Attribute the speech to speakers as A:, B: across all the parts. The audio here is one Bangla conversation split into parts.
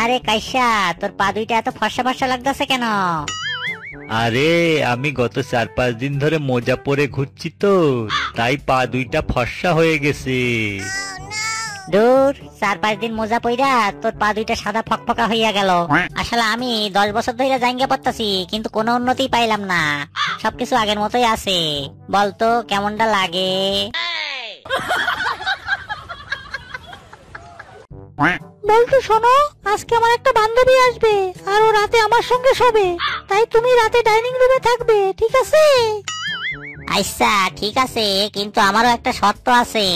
A: আরে কাইসা, তোর পা দুইটা এত ফর্সা ফর্সা লাগতেছে কেন?
B: আরে আমি গত 4-5 দিন ধরে মোজা পরে ঘুরছি তো, তাই পা দুইটা ফর্সা হয়ে গেছে।
A: দূর, 4-5 দিন মোজা পইরা তোর পা দুইটা সাদা ফকফকা হইয়া গেল। আসলে আমি 10 বছর ধরে জাঙ্গা পড়তাছি, কিন্তু কোনো উন্নতি পাইলাম না। সবকিছু আগের মতোই আছে। বলতো কেমনটা লাগে?
C: বলতো শোনো, আজকে আমার একটা বান্ধবী আসবে আর ও রাতে আমার সঙ্গে শোবে, তাই তুমি রাতে ডাইনিং রুমে থাকবে, ঠিক আছে?
A: আচ্ছা ঠিক আছে, কিন্তু আমারও একটা শর্ত আছে।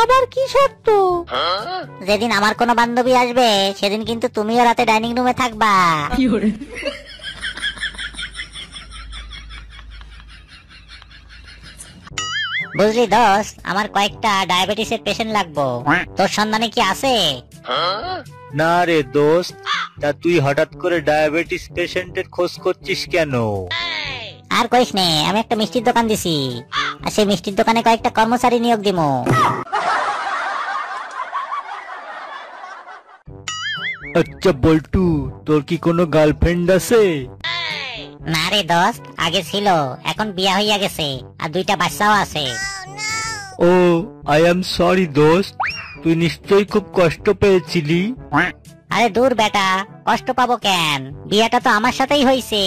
C: আবার কি শর্ত?
A: যেদিন আমার কোনো বান্ধবী আসবে সেদিন কিন্তু তুমিও রাতে ডাইনিং রুমে থাকবা। বুঝলি দোস্ত, আমার কয়েকটা ডায়াবেটিসের পেশেন্ট লাগবো, তোর সন্ধানে কি আছে?
B: না রে দোস্ত, তা তুই হঠাৎ করে ডায়াবেটিস পেশেন্টের খোঁজ করছিস কেন?
A: আর কইস নে, আমি একটা মিষ্টির দোকান দিছি, আর সেই মিষ্টির দোকানে কয়েকটা কর্মচারী নিয়োগ দিমু।
B: আচ্ছা বল্টু, তোর কি কোনো গার্লফ্রেন্ড আছে?
A: না রে দোস্ত, আগে ছিল, এখন বিয়া হইয়া গেছে, আর 2টা বাচ্চাও আছে।
B: ও, আই এম সরি দোস্ত, তুই নিশ্চয়ই খুব কষ্ট পেয়েছিলি।
A: আরে দূর বেটা, কষ্ট পাবো কেন? বিয়াটা তো আমার সাথেই হইছে।